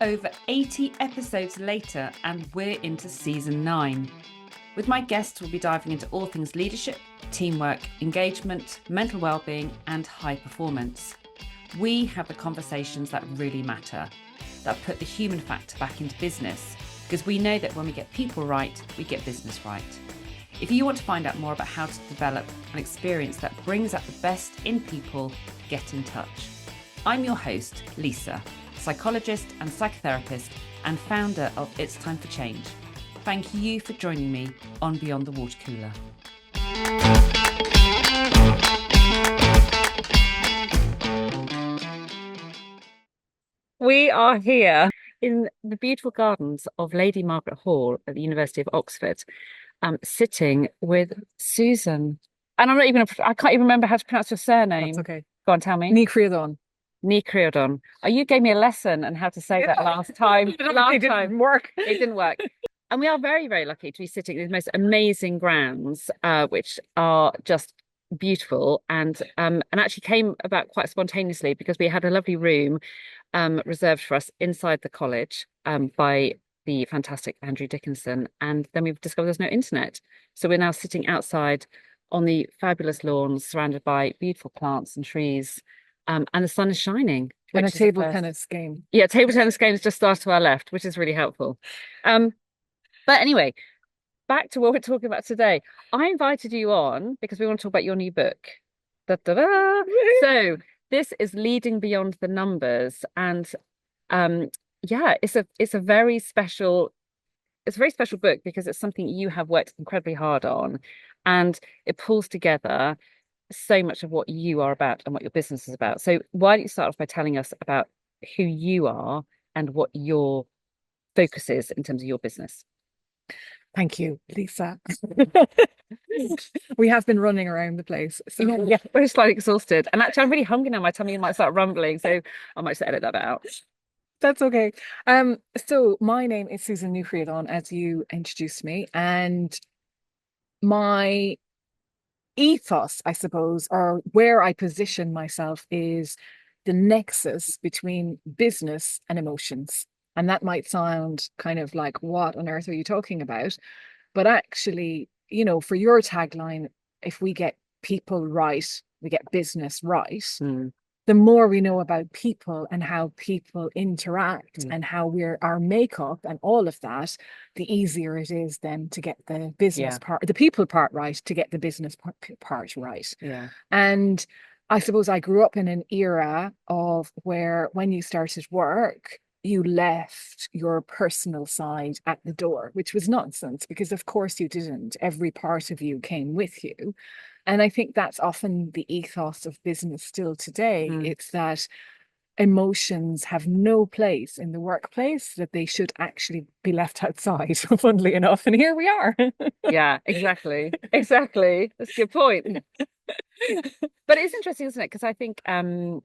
Over 80 episodes later, and we're into season 9. With my guests, we'll be diving into all things leadership, teamwork, engagement, mental well-being, and high performance. We have the conversations that really matter, that put the human factor back into business, because we know that when we get people right, we get business right. If you want to find out more about how to develop an experience that brings out the best in people, get in touch. I'm your host, Lisa, psychologist and psychotherapist and founder of It's Time for Change. Thank you for joining me on Beyond the Water Cooler. We are here in the beautiful gardens of Lady Margaret Hall at the University of Oxford, sitting with Susan. And I can't even remember how to pronounce your surname. That's okay. Go on, tell me. Ní Chríodáin. Ní Chríodáin. Oh, you gave me a lesson on how to say that last time. It didn't work. It didn't work. And we are very, very lucky to be sitting in the most amazing grounds, which are just beautiful and actually came about quite spontaneously because we had a lovely room reserved for us inside the college by the fantastic Andrew Dickinson. And then we've discovered there's no internet. So we're now sitting outside on the fabulous lawns surrounded by beautiful plants and trees. And the sun is shining. And a table tennis game. Yeah, table tennis games just started to our left, which is really helpful. But anyway, back to what we're talking about today. I invited you on because we want to talk about your new book. Da, da, da. So this is Leading Beyond the Numbers. And it's a very special book because it's something you have worked incredibly hard on. And it pulls together so much of what you are about and what your business is about. So why don't you start off by telling us about who you are and what your focus is in terms of your business? Thank you, Lisa. We have been running around the place. So yeah, we're slightly exhausted. And actually, I'm really hungry now. My tummy might start rumbling. So I might just edit that out. That's okay. So my name is Susan Ní Chríodáin, as you introduced me. And my ethos, I suppose, or where I position myself is the nexus between business and emotions. And that might sound kind of like, what on earth are you talking about? But actually, for your tagline, if we get people right, we get business right. The more we know about people and how people interact and how our makeup and all of that, the easier it is then to get the business part, the people part right, to get the business part right. Yeah. And I suppose I grew up in an era of where when you started work, you left your personal side at the door, which was nonsense because of course you didn't. Every part of you came with you. And I think that's often the ethos of business still today. It's that emotions have no place in the workplace, that they should actually be left outside, funnily enough. And here we are. Yeah, exactly. Exactly. That's a good point. But it's interesting, isn't it? Because I think when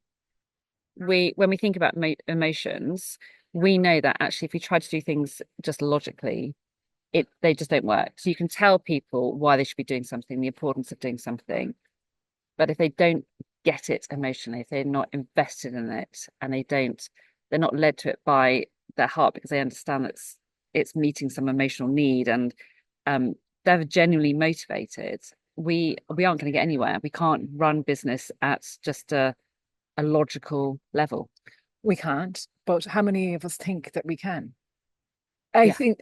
we think about emotions, we know that actually if we try to do things just logically, they just don't work. So you can tell people why they should be doing something, the importance of doing something. But if they don't get it emotionally, if they're not invested in it and they're not led to it by their heart because they understand that it's meeting some emotional need and they're genuinely motivated, we aren't going to get anywhere. We can't run business at just a logical level. We can't. But how many of us think that we can? I think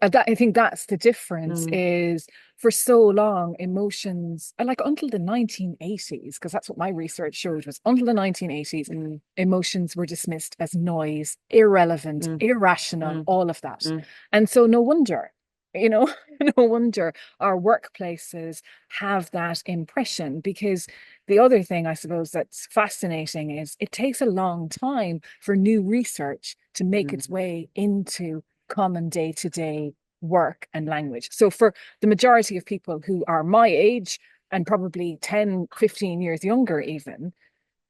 that's the difference. Is for so long emotions, like until the 1980s, because that's what my research showed, was until the 1980s emotions were dismissed as noise, irrelevant, irrational, all of that. And so no wonder our workplaces have that impression, because the other thing I suppose that's fascinating is it takes a long time for new research to make its way into common day-to-day work and language. So for the majority of people who are my age and probably 10, 15 years younger even,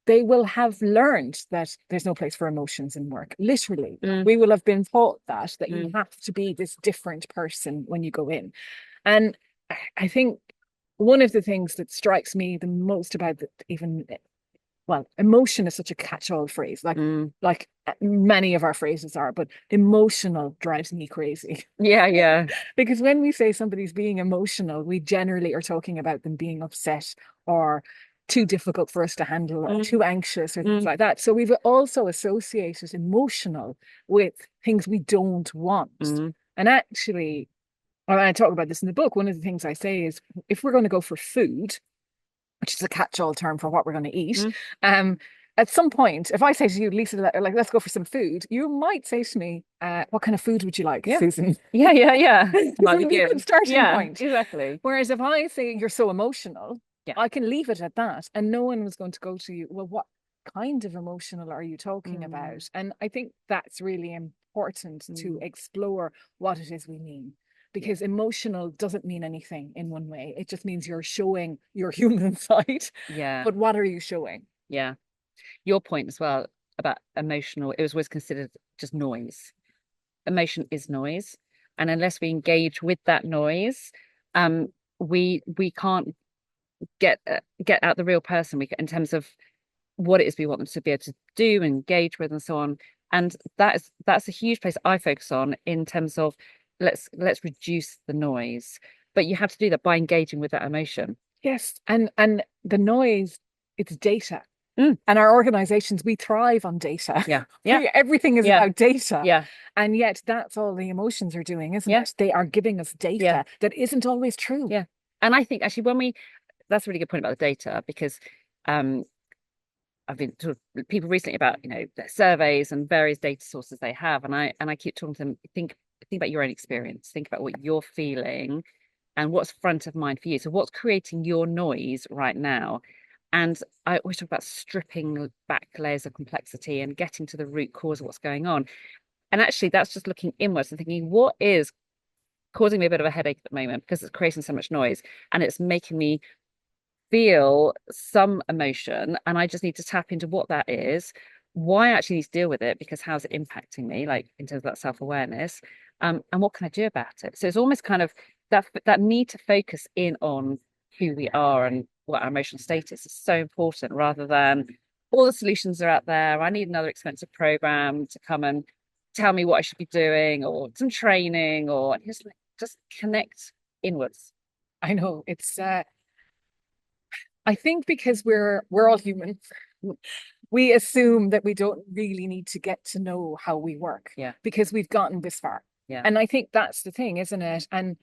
they will have learned that there's no place for emotions in work. Literally, we will have been taught that you have to be this different person when you go in. And I think one of the things that strikes me the most about even well, emotion is such a catch-all phrase, Mm. like many of our phrases are, but emotional drives me crazy. Yeah, yeah. Because when we say somebody's being emotional, we generally are talking about them being upset or too difficult for us to handle or Mm. too anxious or things Mm. like that. So we've also associated emotional with things we don't want. Mm. And actually, and I talk about this in the book, one of the things I say is if we're going to go for food, which is a catch-all term for what we're going to eat, Mm. um, at some point, if I say to you, Lisa, like, let's go for some food, you might say to me, what kind of food would you like, Yeah. Susan? Yeah, yeah, yeah. It's Might a be really good good. starting Yeah, point. exactly. Whereas if I say you're so emotional, Yeah. I can leave it at that. And no one was going to go to you, well, what kind of emotional are you talking Mm. about? And I think that's really important to Mm. explore what it is we mean. Yeah. Because emotional doesn't mean anything in one way. It just means you're showing your human side. Yeah. But what are you showing? Yeah. Your point as well about emotional, it was always considered just noise. Emotion is noise. And unless we engage with that noise, um, we can't get out the real person in terms of what it is we want them to be able to do, engage with, and so on. And that's a huge place I focus on in terms of let's reduce the noise. But you have to do that by engaging with that emotion. Yes. And the noise, it's data. Mm. And our organizations, we thrive on data. Yeah, yeah, Everything is yeah, about data. yeah, And yet that's all the emotions are doing, isn't yeah, it? They are giving us yeah, data that isn't always true. yeah. And I think actually when we that's a really good point about the data because um I've been sort of people recently about their surveys and various data sources they have, and I keep talking to them. Think about your own experience. Think about what you're feeling and what's front of mind for you. So what's creating your noise right now? And I always talk about stripping back layers of complexity and getting to the root cause of what's going on. And actually, that's just looking inwards and thinking, what is causing me a bit of a headache at the moment because it's creating so much noise and it's making me feel some emotion, and I just need to tap into what that is, why I actually need to deal with it, because how's it impacting me, like in terms of that self-awareness, and what can I do about it? So it's almost kind of that need to focus in on who we are and what our emotional status is so important, rather than all the solutions are out there. I need another expensive program to come and tell me what I should be doing, or some training, or just connect inwards. I know it's I think because we're all human, we assume that we don't really need to get to know how we work Yeah, because we've gotten this far. yeah. And I think that's the thing, isn't it? And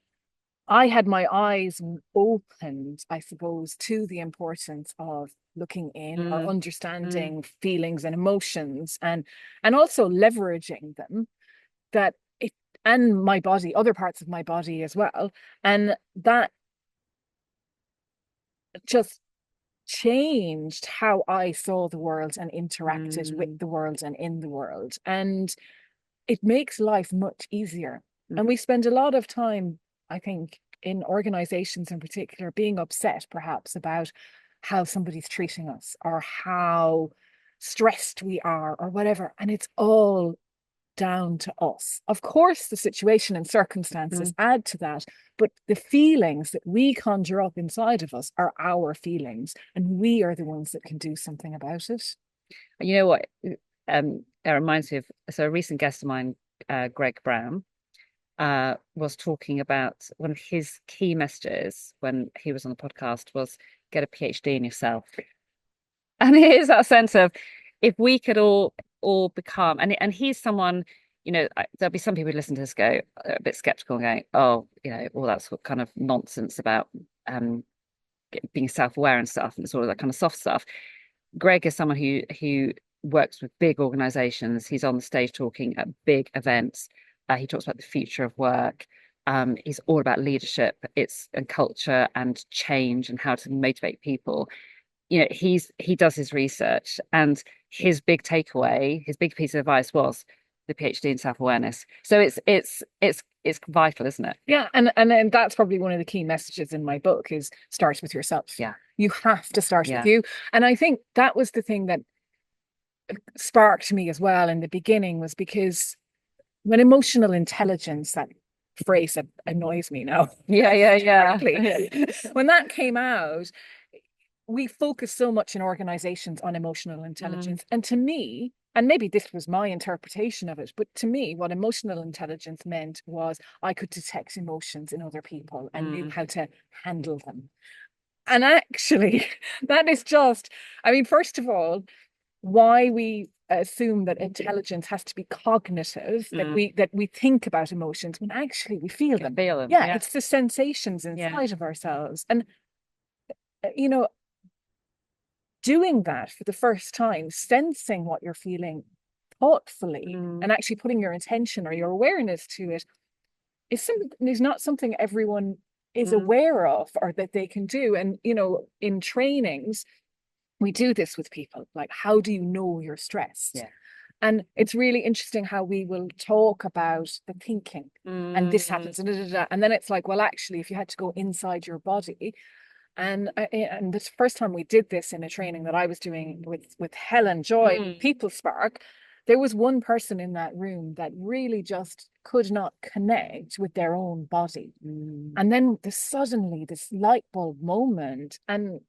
I had my eyes opened, I suppose, to the importance of looking in or Mm, mm, understanding feelings and emotions and also leveraging them that it and my body, other parts of my body as well. And that just changed how I saw the world and interacted with mm, the world and in the world. And it makes life much easier. mm, And we spend a lot of time, I think, in organizations in particular, being upset perhaps about how somebody's treating us or how stressed we are or whatever. And it's all down to us. Of course, the situation and circumstances mm. add to that, but the feelings that we conjure up inside of us are our feelings, and we are the ones that can do something about it. You know what? It reminds me of a recent guest of mine, Greg Brown, was talking about one of his key messages when he was on the podcast was get a PhD in yourself. And it is that sense of if we could all become and he's someone, there'll be some people who listen to this go a bit skeptical and going, oh, all that sort of kind of nonsense about um being self-aware and stuff and sort of that kind of soft stuff. Greg is someone who works with big organizations. He's on the stage talking at big events. He talks about the future of work. He's all about leadership, it's and culture and change and how to motivate people. He does his research, and his big takeaway, his big piece of advice was the PhD in self-awareness. So it's vital, isn't it? Yeah, and that's probably one of the key messages in my book is start with yourself. Yeah, You have to start with yeah. you. And I think that was the thing that sparked me as well in the beginning was because when emotional intelligence, that phrase that annoys me now, Yeah, yeah, yeah. frankly, when that came out, we focus so much in organizations on emotional Mm, intelligence. And to me, and maybe this was my interpretation of it, but to me, what emotional intelligence meant was I could detect emotions in other people and knew mm, how to handle them. And actually, that is just, I mean, first of all, why we assume that intelligence has to be cognitive, mm. that we think about emotions when actually we feel You them. feel them. Yeah, Yeah. it's the sensations Yeah. inside of ourselves. And you know, doing that for the first time, sensing what you're feeling thoughtfully Mm, and actually putting your intention or your awareness to it is not something everyone is mm. aware of or that they can do. And in trainings, we do this with people. Like, how do you know you're stressed? Yeah. And it's really interesting how we will talk about the thinking and this Mm, happens and then it's like, well, actually, if you had to go inside your body, and this first time we did this in a training that I was doing with Helen Joy, mm, People Spark, there was one person in that room that really just could not connect with their own body. mm, And then suddenly this light bulb moment and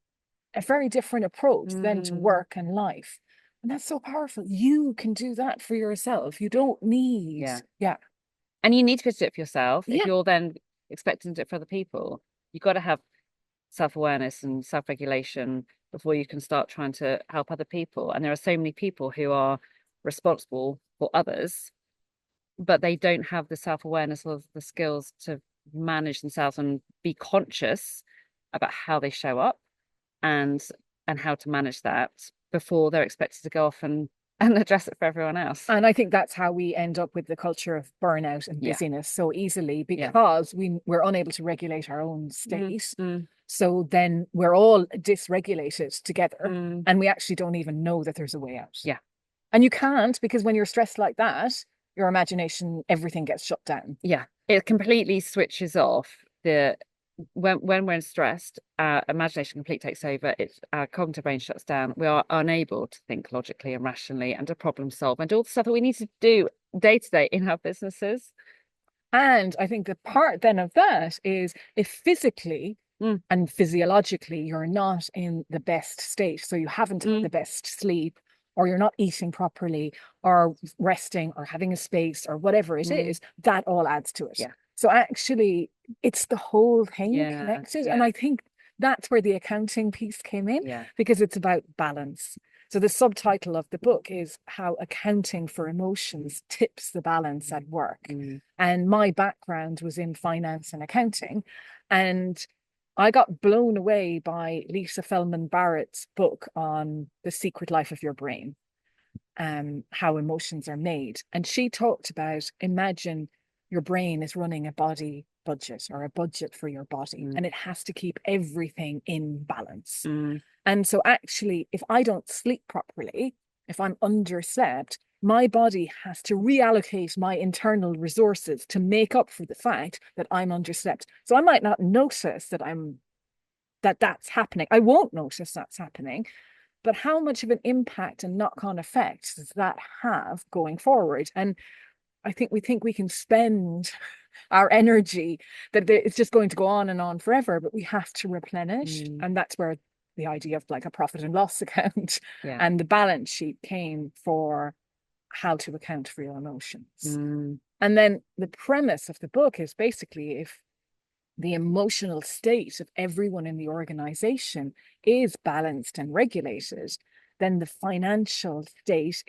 a very different approach then to mm. work and life. And that's so powerful. You can do that for yourself. You don't need, Yeah. yeah, And you need to be able to do it for yourself. If yeah. you're then expecting to do it for other people, you've got to have self-awareness and self-regulation before you can start trying to help other people. And there are so many people who are responsible for others, but they don't have the self-awareness or the skills to manage themselves and be conscious about how they show up and how to manage that before they're expected to go off and address it for everyone else. And I think that's how we end up with the culture of burnout and Yeah, busyness so easily yeah. because we're unable to regulate our own Mm, state. mm, So then we're all dysregulated together mm. and we actually don't even know that there's a way out. Yeah, And you can't because when you're stressed like that, your imagination, everything gets shut down. yeah. It completely switches off the when we're stressed, our imagination completely takes over. It's our cognitive brain shuts down. We are unable to think logically and rationally and to problem solve and do all the stuff that we need to do day to day in our businesses. And I think the part then of that is if physically Mm, and physiologically you're not in the best state, so you haven't had mm, the best sleep, or you're not eating properly, or resting, or having a space, or whatever it mm. is, that all adds to it. Yeah, So actually, it's the whole thing yeah, connected. And yeah, I think that's where the accounting piece came in yeah. because it's about balance. So the subtitle of the book is How Accounting for Emotions Tips the Balance at Work. Mm, And my background was in finance and accounting. And I got blown away by Lisa Feldman Barrett's book on the secret life of your brain, how emotions are made. And she talked about imagine your brain is running a body budget or a budget for your body, mm, and it has to keep everything in balance. mm, And so, actually, if I don't sleep properly, if I'm underslept, my body has to reallocate my internal resources to make up for the fact that I'm underslept. So I might not notice that's happening. I won't notice that's happening, but how much of an impact and knock-on effect does that have going forward? And I think we can spend our energy that it's just going to go on and on forever, but we have to replenish. mm. And that's where the idea of like a profit and loss account Yeah. and the balance sheet came for how to account for your emotions. Mm, And then the premise of the book is basically if the emotional state of everyone in the organization is balanced and regulated, then the financial state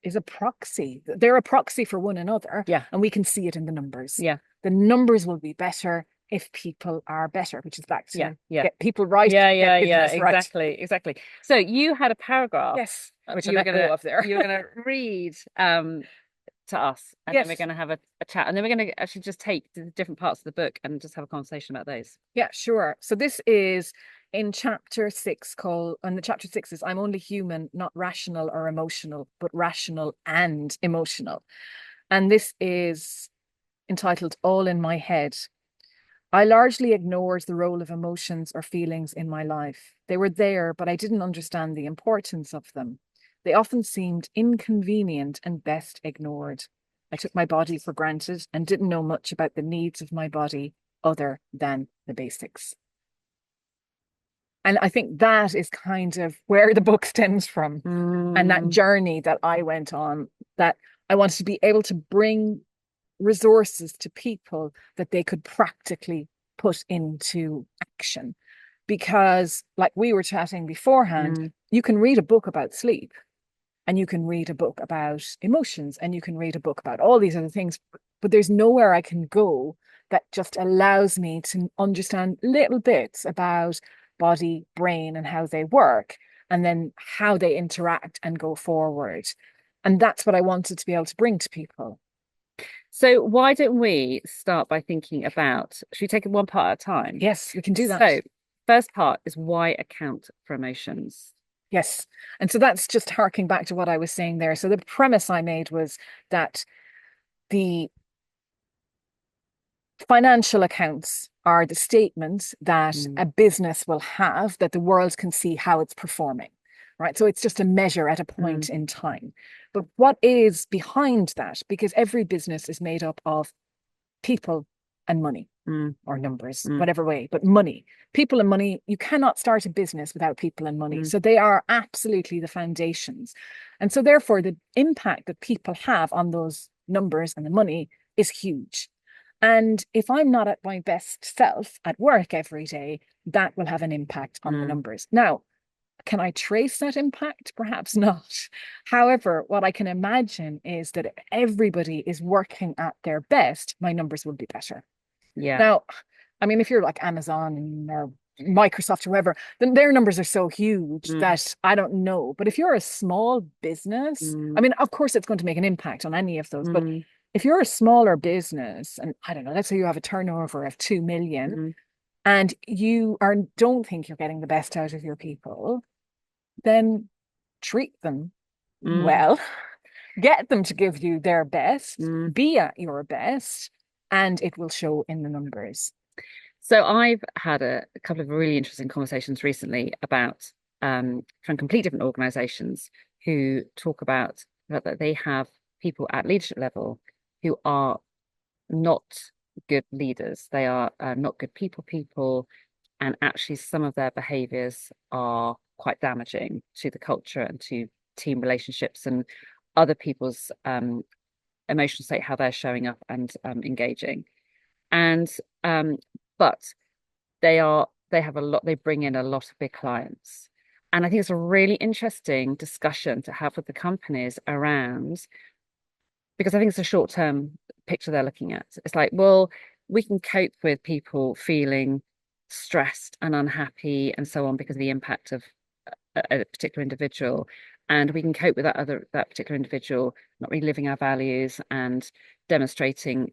is a proxy. They're a proxy for one another, yeah, and we can see it in the numbers. yeah, The numbers will be better if people are better, which is back yeah, to yeah. get people right, Yeah, get yeah, yeah, business right. exactly, exactly. So you had a paragraph Yes, which I let go of there. you were gonna read to us, and then we're Yes. gonna have a chat, and then we're gonna actually just take the different parts of the book and just have a conversation about those. Yeah, sure. So this is in chapter 6 called, and the chapter 6 is I'm only human, not rational or emotional, but rational and emotional. And this is entitled All in My Head. I largely ignored the role of emotions or feelings in my life. They were there, but I didn't understand the importance of them. They often seemed inconvenient and best ignored. I took my body for granted and didn't know much about the needs of my body other than the basics. And I think that is kind of where the book stems from, and that Mm, journey that I went on, that I wanted to be able to bring resources to people that they could practically put into action. Because, like we were chatting beforehand, mm, you can read a book about sleep, and you can read a book about emotions, and you can read a book about all these other things, but there's nowhere I can go that just allows me to understand little bits about body, brain, and how they work, and then how they interact and go forward. And that's what I wanted to be able to bring to people. So why don't we start by thinking about, should we take it one part at a time? Yes, we can do that. So first part is why account for emotions. Yes. And so that's just harking back to what I was saying there. So the premise I made was that the financial accounts are the statements that Mm, a business will have that the world can see how it's performing, right? So it's just a measure at a mm, point in time. But what is behind that? Because every business is made up of people and money, mm, or numbers, mm, whatever way, but money. People and money, you cannot start a business without people and money. mm, So they are absolutely the foundations. And so therefore the impact that people have on those numbers and the money is huge. And if I'm not at my best self at work every day, that will have an impact on the mm. numbers. Now, can I trace that impact? Perhaps not. However, what I can imagine is that if everybody is working at their best, my numbers will be better. Yeah. Now, I mean, if you're like Amazon or Microsoft or whoever, then their numbers are so huge Mm, that I don't know. But if you're a small business, I mm, mean, of course, it's going to make an impact on any of those. But mm, if you're a smaller business, and I don't know, let's say you have a turnover of 2 million mm, and you are don't think you're getting the best out of your people, then treat them mm, well, get them to give you their best, mm. be at your best, and it will show in the numbers. So I've had a couple of really interesting conversations recently about from complete different organizations who talk about that they have people at leadership level who are not good leaders. They are not good people, and actually some of their behaviors are quite damaging to the culture and to team relationships and other people's emotional state, how they're showing up and engaging. And um, but they have a lot, they bring in a lot of big clients. And I think it's a really interesting discussion to have with the companies around, because I think it's a short-term picture they're looking at. It's like, well, we can cope with people feeling stressed and unhappy and so on because of the impact of a particular individual. And we can cope with that particular individual not really living our values and demonstrating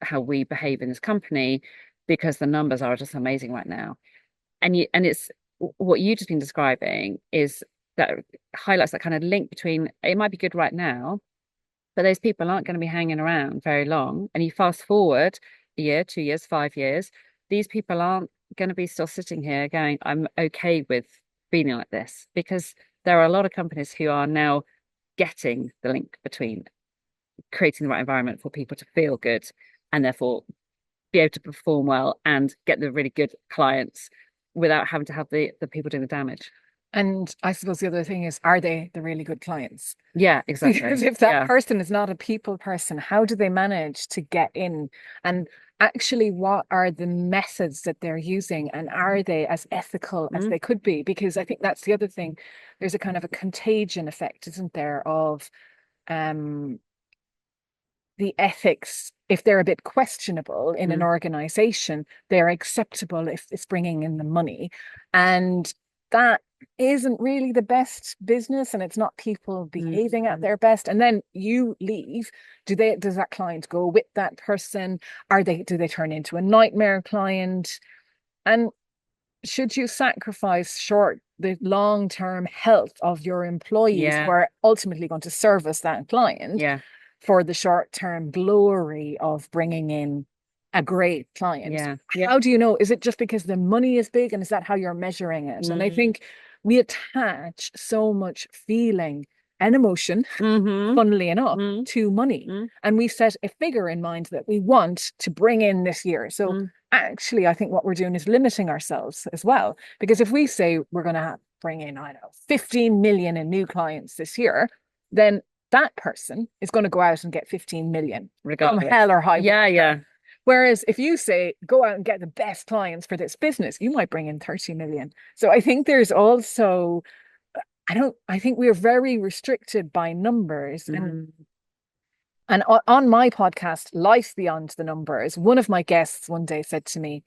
how we behave in this company because the numbers are just amazing right now. And it's what you've just been describing is that highlights that kind of link between it might be good right now, but those people aren't going to be hanging around very long. And you fast forward a year, 2 years, 5 years, these people aren't going to be still sitting here going, I'm okay with feeling like this, because there are a lot of companies who are now getting the link between creating the right environment for people to feel good and therefore be able to perform well and get the really good clients without having to have the people doing the damage. And I suppose the other thing is, are they the really good clients? Yeah, Because exactly. if that Yeah. person is not a people person, how do they manage to get in? And actually, what are the methods that they're using? And are they as ethical as Mm, they could be? Because I think that's the other thing. There's a kind of a contagion effect, isn't there, of um the ethics, if they're a bit questionable in an mm, organization, they're acceptable if it's bringing in the money. And that isn't really the best business, and it's not people mm, behaving at mm. their best. And then you leave. Does that client go with that person? Do they turn into a nightmare client? And should you sacrifice the long-term health of your employees who Yeah, are ultimately going to service that client yeah, for the short-term glory of bringing in a great client? yeah, yeah. How do you know? Is it just because the money is big, and is that how you're measuring it? And I Mm, think we attach so much feeling and emotion, mm-hmm, funnily enough, mm, to money. mm, And we set a figure in mind that we want to bring in this year. So mm, actually, I think what we're doing is limiting ourselves as well. Because if we say we're going to bring in, I don't know, 15 million in new clients this year, then that person is going to go out and get 15 million from Regardless. hell or high Yeah, water. yeah. Whereas if you say, go out and get the best clients for this business, you might bring in 30 million. So I think there's also, I think we're very restricted by numbers. Mm. And on my podcast, Life Beyond the Numbers, one of my guests one day said to me,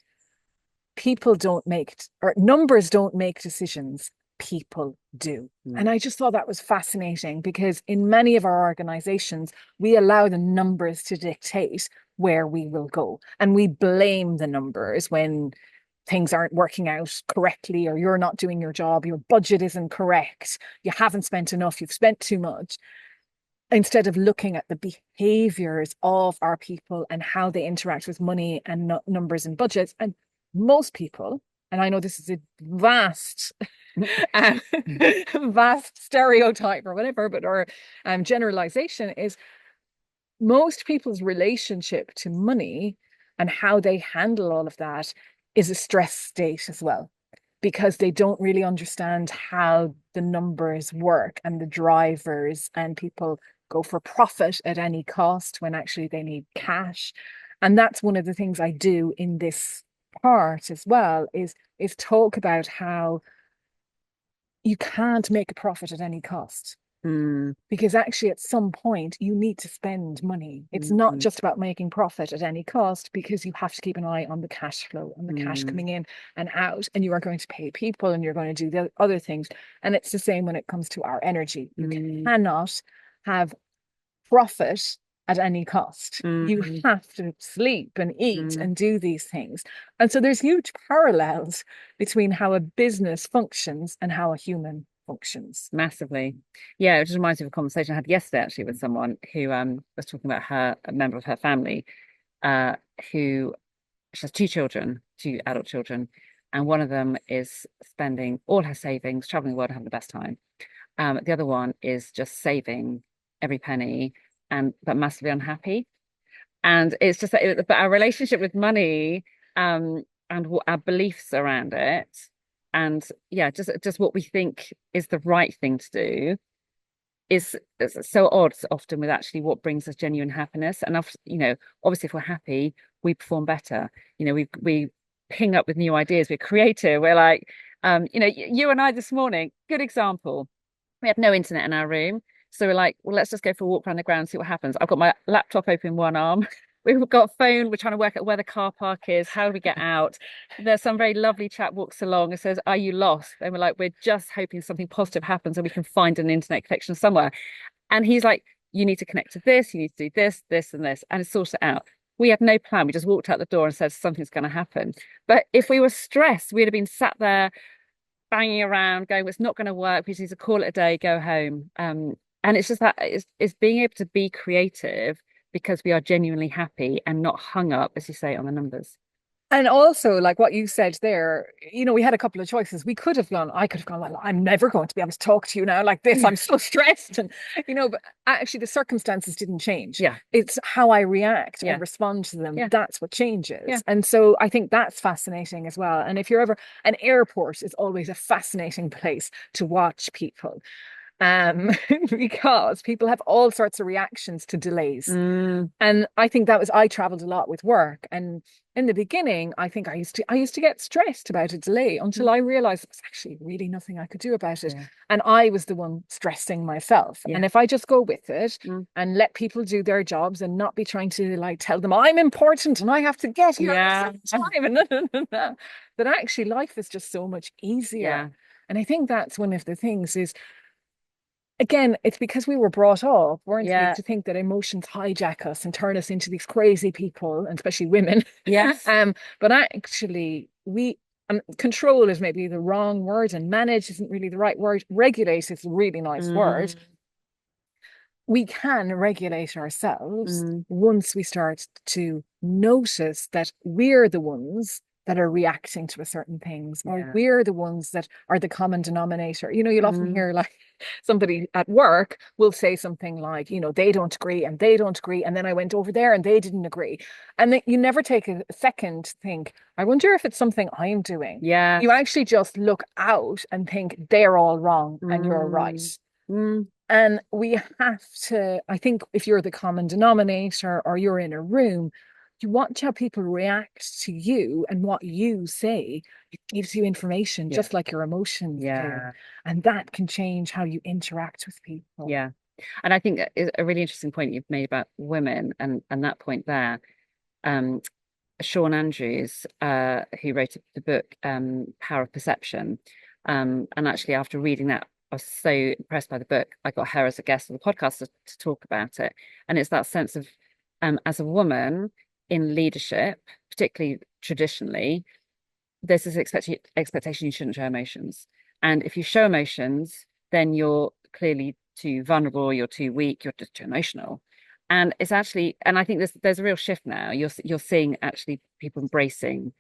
people don't make, or numbers don't make decisions, people do. Mm. And I just thought that was fascinating because in many of our organizations, we allow the numbers to dictate where we will go. And we blame the numbers when things aren't working out correctly, or you're not doing your job, your budget isn't correct, you haven't spent enough, you've spent too much, instead of looking at the behaviors of our people and how they interact with money and numbers and budgets. And most people, and I know this is a vast um, vast stereotype or whatever, but or generalization, is most people's relationship to money and how they handle all of that is a stress state as well, because they don't really understand how the numbers work and the drivers, and people go for profit at any cost when actually they need cash. And that's one of the things I do in this part as well, is talk about how you can't make a profit at any cost, Mm. because actually at some point you need to spend money. It's not Mm. just about making profit at any cost, because you have to keep an eye on the cash flow and the cash Mm. coming in and out, and you are going to pay people and you're going to do the other things. And it's the same when it comes to our energy. You cannot have profit at any cost. You Mm. have to sleep and eat Mm. and do these things. And so there's huge parallels between how a business functions and how a human functions. Massively. Yeah, it just reminds me of a conversation I had yesterday actually with someone who was talking about a member of her family uh who she has two children, two adult children, and one of them is spending all her savings, traveling the world and having the best time. The other one is just saving every penny and but massively unhappy. And it's just that but our relationship with money, and what our beliefs around it, and yeah, just what we think is the right thing to do is so odd often with actually what brings us genuine happiness. And obviously if we're happy, we perform better. We ping up with new ideas, we're creative, we're like, you and I this morning, good example. We had no internet in our room. So we're like, well, let's just go for a walk around the ground, see what happens. I've got my laptop open in one arm. We've got a phone. We're trying to work out where the car park is. How do we get out? There's some very lovely chap walks along and says, "Are you lost?" And we're like, we're just hoping something positive happens and we can find an internet connection somewhere. And he's like, you need to connect to this. You need to do this, this, and this. And it's sorted it out. We had no plan. We just walked out the door and said something's going to happen. But if we were stressed, we'd have been sat there banging around, going, it's not going to work. We just need to call it a day, go home. And it's just that it's being able to be creative because we are genuinely happy and not hung up, as you say, on the numbers. And also, like what you said there, we had a couple of choices. I could have gone, well, I'm never going to be able to talk to you now like this. I'm so stressed. And, but actually the circumstances didn't change. Yeah. It's how I react Yeah. and respond to them. Yeah. That's what changes. Yeah. And so I think that's fascinating as well. And if you're ever, an airport is always a fascinating place to watch people. Because people have all sorts of reactions to delays. Mm. And I think I traveled a lot with work. And in the beginning, I think I used to get stressed about a delay until I realized there was actually really nothing I could do about it. Yeah. And I was the one stressing myself. Yeah. And if I just go with it Mm. and let people do their jobs and not be trying to like tell them I'm important and I have to get here Yeah. at some time, and that actually life is just so much easier. Yeah. And I think that's one of the things is, again, it's because we were brought up, weren't we, Yeah. to think that emotions hijack us and turn us into these crazy people, and especially women. Yes. But actually, control is maybe the wrong word, and manage isn't really the right word. Regulate is a really nice word. Mm. We can regulate ourselves Mm. once we start to notice that we're the ones that are reacting to a certain things, or Yeah. we're the ones that are the common denominator. You'll often Mm, hear like somebody at work will say something like, they don't agree and they don't agree. And then I went over there and they didn't agree. And then you never take a second to think, I wonder if it's something I'm doing. yeah. You actually just look out and think they're all wrong and you're right. Mm, mm, And we have to, I think, if you're the common denominator or you're in a room, you watch how people react to you and what you say. It gives you information, yeah. just like your emotions do. Yeah. And that can change how you interact with people. Yeah. And I think that is a really interesting point you've made about women and that point there. Um, Sean Andrews, who wrote the book Power of Perception. And actually, after reading that, I was so impressed by the book. I got her as a guest on the podcast to talk about it. And it's that sense of, as a woman in leadership, particularly traditionally, there's this expectation you shouldn't show emotions. And if you show emotions, then you're clearly too vulnerable, you're too weak, you're just too emotional. And it's actually, and I think there's a real shift now. You're seeing actually people embracing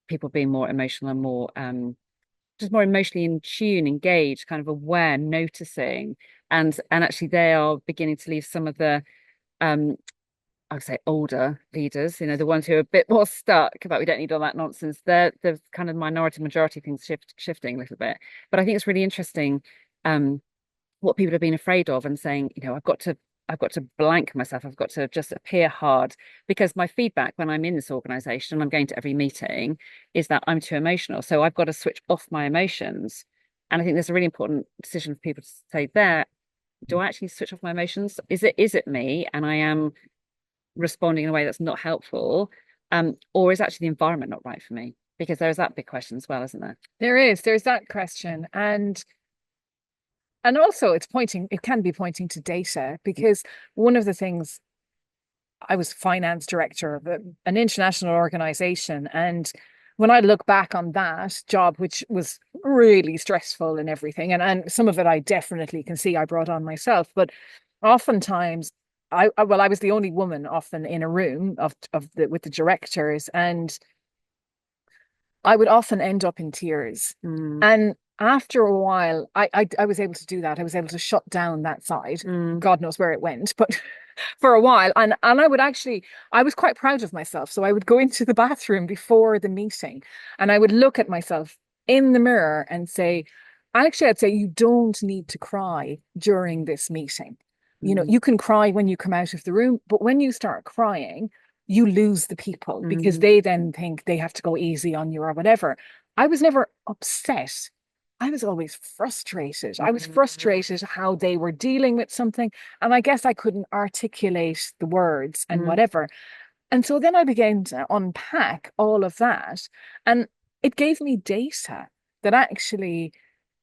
people being more emotional and more just more emotionally in tune, engaged, kind of aware, noticing, and actually they are beginning to leave some of the um I would say older leaders, the ones who are a bit more stuck about we don't need all that nonsense. The kind of minority majority things shifting a little bit. But I think it's really interesting what people have been afraid of and saying, I've got to blank myself. I've got to just appear hard because my feedback when I'm in this organization and I'm going to every meeting is that I'm too emotional. So I've got to switch off my emotions. And I think there's a really important decision for people to say there, do I actually switch off my emotions? Is it me? And I am responding in a way that's not helpful, or is actually the environment not right for me? Because there is that big question as well, isn't there? There's that question. And also it can be pointing to data because one of the things I was finance director of an international organization. And when I look back on that job, which was really stressful and everything, and some of it I definitely can see I brought on myself, but oftentimes I was the only woman often in a room with the directors, and I would often end up in tears. Mm, And after a while, I was able to do that. I was able to shut down that side. mm, God knows where it went, but for a while. And I was quite proud of myself. So I would go into the bathroom before the meeting and I would look at myself in the mirror and say, I'd say you don't need to cry during this meeting. mm, You can cry when you come out of the room, but when you start crying, you lose the people because mm, they then think they have to go easy on you or whatever. I was never upset. I was always frustrated. I was mm, frustrated how they were dealing with something. And I guess I couldn't articulate the words and mm. whatever. And so then I began to unpack all of that. And it gave me data that actually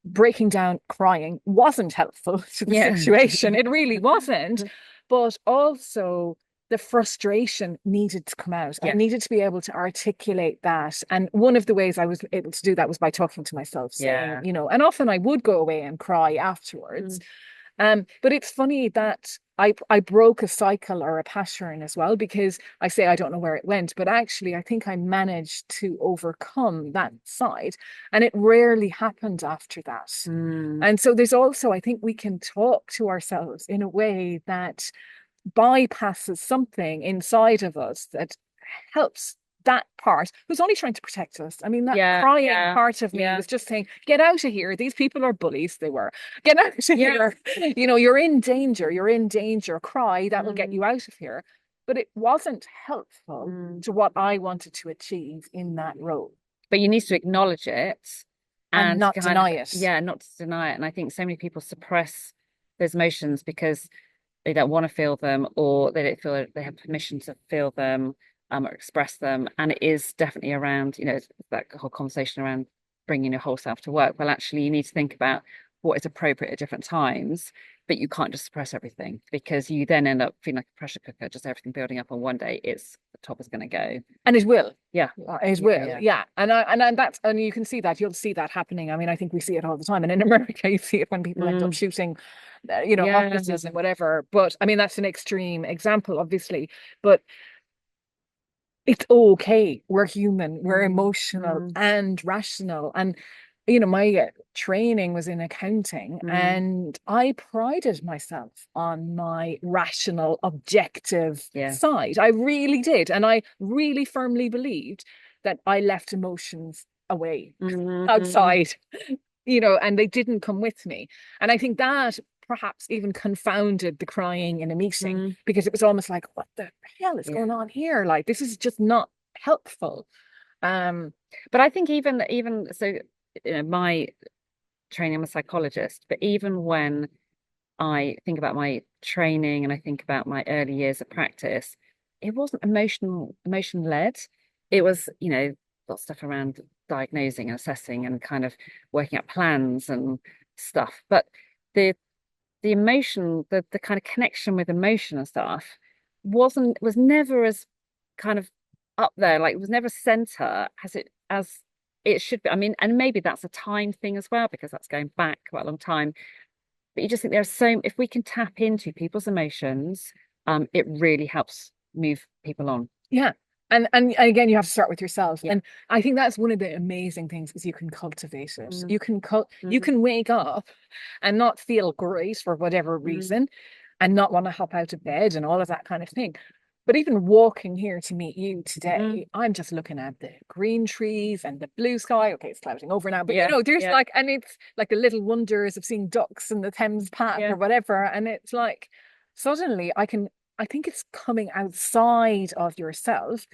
breaking down crying wasn't helpful to the Yeah. situation. It really wasn't. But also, the frustration needed to come out. I Yeah. needed to be able to articulate that. And one of the ways I was able to do that was by talking to myself, saying, Yeah. and often I would go away and cry afterwards. Mm. But it's funny that I broke a cycle or a pattern as well because I say I don't know where it went, but actually I think I managed to overcome that side, and it rarely happened after that. Mm. And so there's also, I think we can talk to ourselves in a way that bypasses something inside of us that helps that part who's only trying to protect us. I mean, that Yeah. crying Yeah. part of me Yeah. was just saying, get out of here. These people are bullies. They were. Get out of Yeah. here. You're in danger. You're in danger. Cry. That will get Mm. you out of here. But it wasn't helpful Mm. to what I wanted to achieve in that role But you need to acknowledge it and and not kind of, deny it. yeah, not to deny it. And I think so many people suppress those emotions because they don't want to feel them or they don't feel that they have permission to feel them or express them. And it is definitely around, that whole conversation around bringing your whole self to work. Well, actually, you need to think about what is appropriate at different times, but you can't just suppress everything because you then end up feeling like a pressure cooker, just everything building up on one day. The top is going to go. And it will. Yeah. It Yeah. will, Yeah. yeah. And you can see that. You'll see that happening. I mean, I think we see it all the time. And in America, you see it when people end up Mm, shooting, yeah. offices and whatever. But I mean, that's an extreme example, obviously. But it's okay. We're human, we're Mm, emotional mm, and rational. And, my training was in accounting, mm. and I prided myself on my rational, objective Yeah. side. I really did. And I really firmly believed that I left emotions away Mm, outside, and they didn't come with me. And I think that perhaps even confounded the crying in a meeting mm. because it was almost like, what the hell is Yeah. going on here? Like, this is just not helpful. Um, But I think even so, my training, I'm a psychologist, but even when I think about my training and I think about my early years of practice, it wasn't emotion led. It was, got stuff around diagnosing and assessing and kind of working out plans and stuff. But the the emotion, the kind of connection with emotion and stuff was never as kind of up there, like it was never center as it should be. I mean, and maybe that's a time thing as well, because that's going back quite a long time. But you just think there's if we can tap into people's emotions, it really helps move people on. yeah. And again, you have to start with yourself. Yeah. And I think that's one of the amazing things is you can cultivate it. Mm, You mm, can wake up and not feel great for whatever mm, reason and not want to hop out of bed and all of that kind of thing. But even walking here to meet you mm. today, I'm just looking at the green trees and the blue sky. Okay, it's clouding over now, but Yeah, there's yeah, like, and it's like the little wonders of seeing ducks in the Thames Path yeah. or whatever. And it's like suddenly I think it's coming outside of yourself.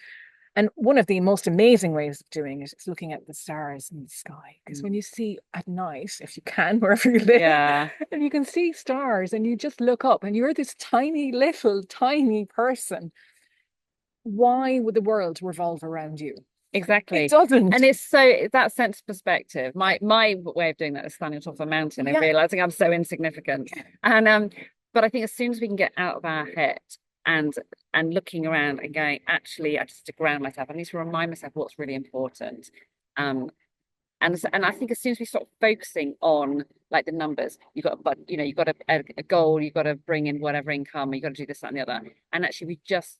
And one of the most amazing ways of doing it is looking at the stars in the sky. Because Mm. when you see at night, if you can, wherever you live, Yeah, and you can see stars and you just look up and you're this tiny little tiny person, why would the world revolve around you? It exactly. doesn't. And it's so that sense of perspective. My way of doing that is standing on top of a mountain and Yeah. realizing I'm so insignificant. And but I think as soon as we can get out of our head and looking around and going, actually, I just to ground myself. I need to remind myself what's really important. Um, and I think as soon as we stop focusing on like the numbers, but you've got a goal, you've got to bring in whatever income, you've got to do this, that, and the other. And actually we just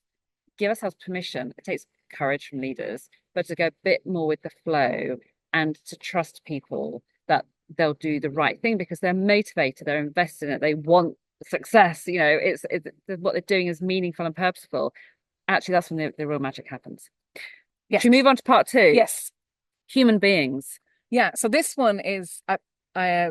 give ourselves permission. It takes courage from leaders, but to go a bit more with the flow and to trust people that they'll do the right thing because they're motivated, they're invested in it, they want success. It's what they're doing is meaningful and purposeful. Actually, that's when the real magic happens. Yes. Should we move on to part two? Yes. Human beings. Yeah, so this one is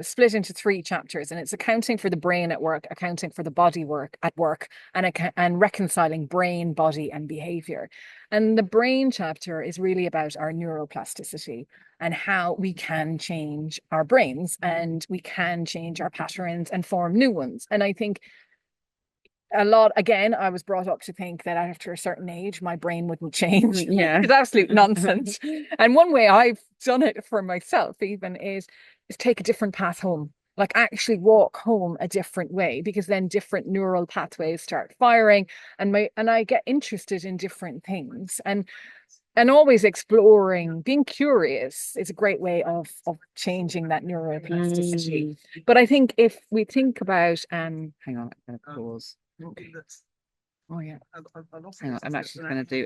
split into three chapters, and it's accounting for the brain at work, accounting for the body work at work, and reconciling brain, body, and behavior. And the brain chapter is really about our neuroplasticity and how we can change our brains and we can change our patterns and form new ones. And I think a lot, again, I was brought up to think that after a certain age my brain wouldn't change. Yeah. It's absolute nonsense. And one way I've done it for myself even is take a different path home, like actually walk home a different way, because then different neural pathways start firing, and I get interested in different things, and always exploring, being curious is a great way of changing that neuroplasticity. Mm. But I think if we think about Hang on, I'm gonna pause. okay. Oh yeah. Hang on, I'm actually going to do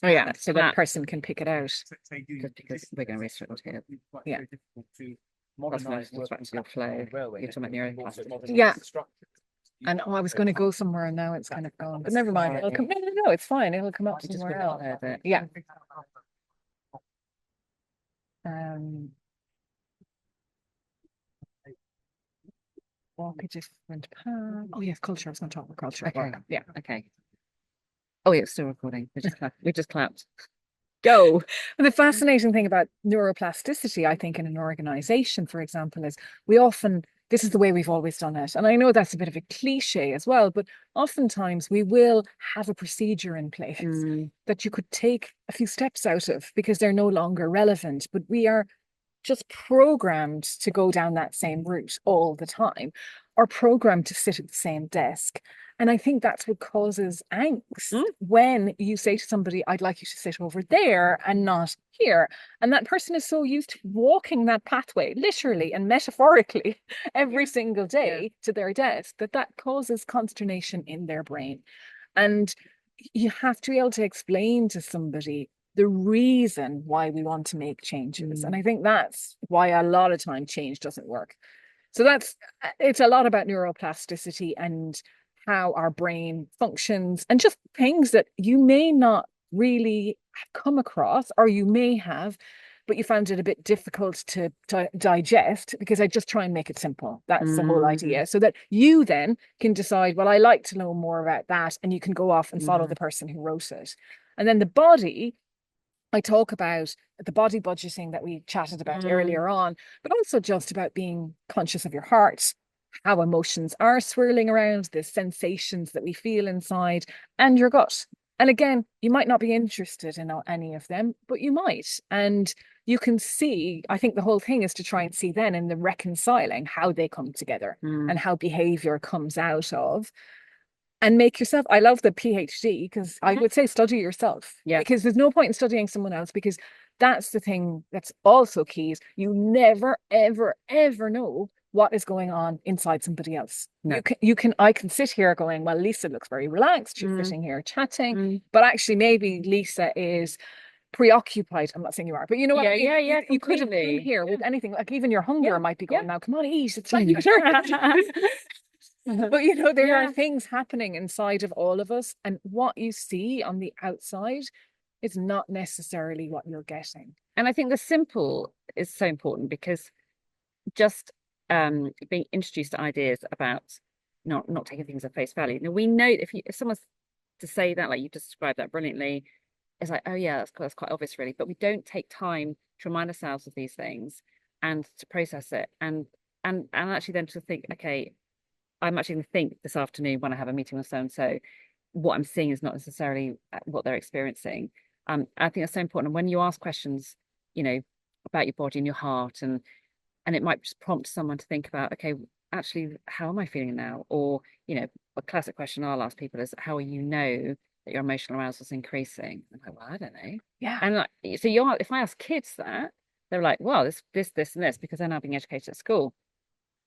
Oh yeah. So that that person can pick it out. just because we're going to restrict here. Yeah. That's when it comes back to your flow. You're talking about neuroplasticity. Yeah. And I was going to go somewhere and now it's kind of gone. But never mind. It'll come. No, it's fine. It'll come up I just somewhere wouldn't else. have heard it. Yeah. Um, walk a different path. Oh yes, culture. I was going to talk about culture. Okay. Yeah. Okay. Oh, yeah, it's still recording. We just clapped. Go. And the fascinating thing about neuroplasticity, I think, in an organization, for example, is we often, this is the way we've always done it. And I know that's a bit of a cliche as well, but oftentimes we will have a procedure in place that you could take a few steps out of because they're no longer relevant. But we are just programmed to go down that same route all the time, or programmed to sit at the same desk. And I think that's what causes angst when you say to somebody, I'd like you to sit over there and not here. And that person is so used to walking that pathway, literally and metaphorically, every single day to their desk, that causes consternation in their brain. And you have to be able to explain to somebody the reason why we want to make changes. And Mm. I think that's why a lot of time change doesn't work. So that's it's a lot about neuroplasticity and how our brain functions and just things that you may not really have come across, or you may have, but you found it a bit difficult to digest, because I just try and make it simple. That's the whole Mm. idea. So that you then can decide, well, I like to know more about that, and you can go off and follow Mm. the person who wrote it. And then the body, I talk about the body budgeting that we chatted about Mm. earlier on, but also just about being conscious of your heart, how emotions are swirling around, the sensations that we feel inside, and your gut. And again, you might not be interested in any of them, but you might. And you can see, I think the whole thing is to try and see then in the reconciling how they come together Mm. and how behavior comes out of, and make yourself. I love the PhD, because I Mhm. would say study yourself, Yeah. because there's no point in studying someone else, because that's the thing that's also key is you never, ever, ever know what is going on inside somebody else. No. I can sit here going, well, Lisa looks very relaxed. She's Mm. sitting here chatting, Mm. but actually maybe Lisa is preoccupied. I'm not saying you are, but you know what? Yeah, yeah, yeah, You could have come completely. here Yeah, with anything. Like even your hunger yeah, might be yeah. going, now, come on, eat. It's like your turn. But you know, there are Yeah. things happening inside of all of us, and what you see on the outside is not necessarily what you're getting. And I think the simple is so important because just being introduced to ideas about not taking things at face value. Now we know if someone's to say that, like you just described that brilliantly, it's like, oh yeah, that's quite obvious really. But we don't take time to remind ourselves of these things and to process it and actually then to think, okay, I'm actually going to think this afternoon when I have a meeting with so and so, what I'm seeing is not necessarily what they're experiencing. I think that's so important. And when you ask questions, you know, about your body and your heart, and it might just prompt someone to think about, okay, actually, how am I feeling now? Or, a classic question I'll ask people is, how will you know that your emotional arousal is increasing? I'm like, well, I don't know. Yeah. And like, so if I ask kids that, they're like, well, this, and this, because they're now being educated at school.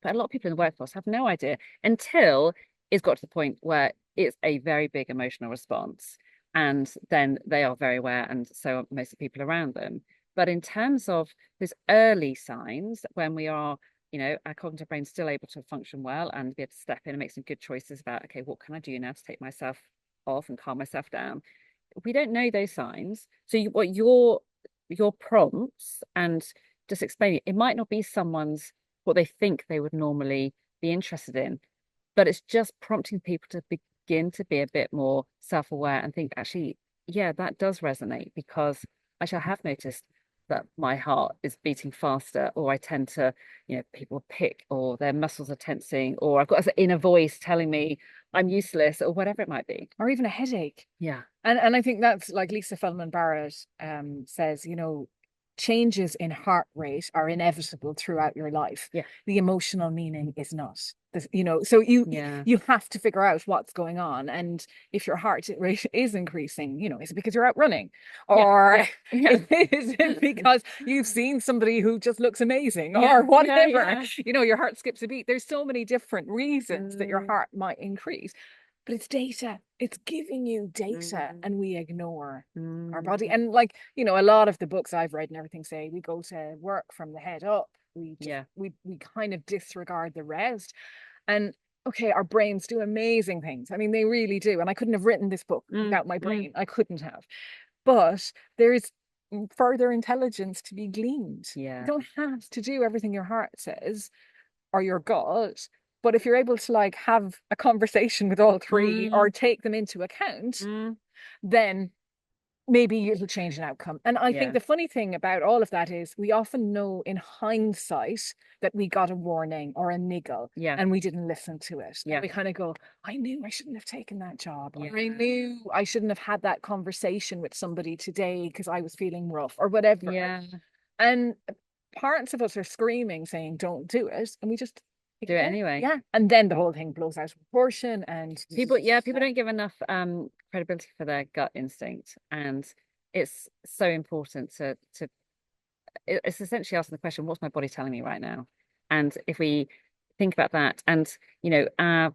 But a lot of people in the workforce have no idea until it's got to the point where it's a very big emotional response. And then they are very aware, and so are most of the people around them. But in terms of those early signs, when we are, our cognitive brain's still able to function well and be able to step in and make some good choices about, okay, what can I do now to take myself off and calm myself down? We don't know those signs. So what your prompts and just explaining it might not be someone's what they think they would normally be interested in, but it's just prompting people to begin to be a bit more self-aware and think, actually, yeah, that does resonate because actually I have noticed that my heart is beating faster, or I tend to, people pick, or their muscles are tensing, or I've got this inner voice telling me I'm useless, or whatever it might be. Or even a headache. Yeah. And I think that's like Lisa Feldman Barrett says, changes in heart rate are inevitable throughout your life. Yeah. The emotional meaning is not. So you Yeah. you have to figure out what's going on. And if your heart rate is increasing, is it because you're out running? Yeah. Or Yeah. Yeah. is it because you've seen somebody who just looks amazing Yeah. or Yeah. whatever? Yeah. Your heart skips a beat. There's so many different reasons that your Mm. heart might increase. But it's data. It's giving you data, Mm. and we ignore our body. Mm. And like, a lot of the books I've read and everything say we go to work from the head up. We just Yeah. we kind of disregard the rest. And okay, our brains do amazing things. I mean, they really do. And I couldn't have written this book Mm. without my Mm. brain. I couldn't have. But there's further intelligence to be gleaned. You Yeah. don't have to do everything your heart says or your gut. But if you're able to like have a conversation with all three or Mm. take them into account, Mm. then maybe it'll change an outcome. And I think Yeah. the funny thing about all of that is we often know in hindsight that we got a warning or a niggle Yeah. and we didn't listen to it. And Yeah. we kind of go, I knew I shouldn't have taken that job, Yeah. or I knew I shouldn't have had that conversation with somebody today because I was feeling rough or whatever. Yeah. And parts of us are screaming saying, don't do it. And we just Do it ignore it. anyway. Yeah. And then the whole thing blows out of proportion. And People don't give enough credibility for their gut instinct. And it's so important to it's essentially asking the question, what's my body telling me right now? And if we think about that, and our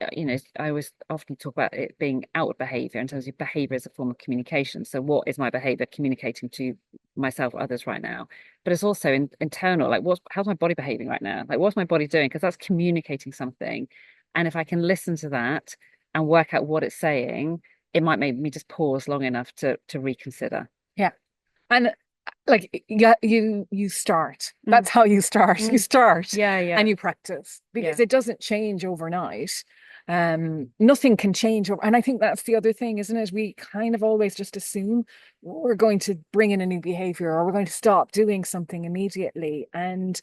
I always often talk about it being outward behavior in terms of behavior as a form of communication. So what is my behavior communicating to myself or others right now? But it's also internal, like how's my body behaving right now? Like what's my body doing? Because that's communicating something. And if I can listen to that and work out what it's saying, it might make me just pause long enough to reconsider. Yeah. And like yeah, you start. Mm, That's how you start. You mm. start Yeah, and yeah, you practice yeah. because it doesn't change overnight. Nothing can change and I think that's the other thing, isn't it? We kind of always just assume we're going to bring in a new behavior or we're going to stop doing something immediately. And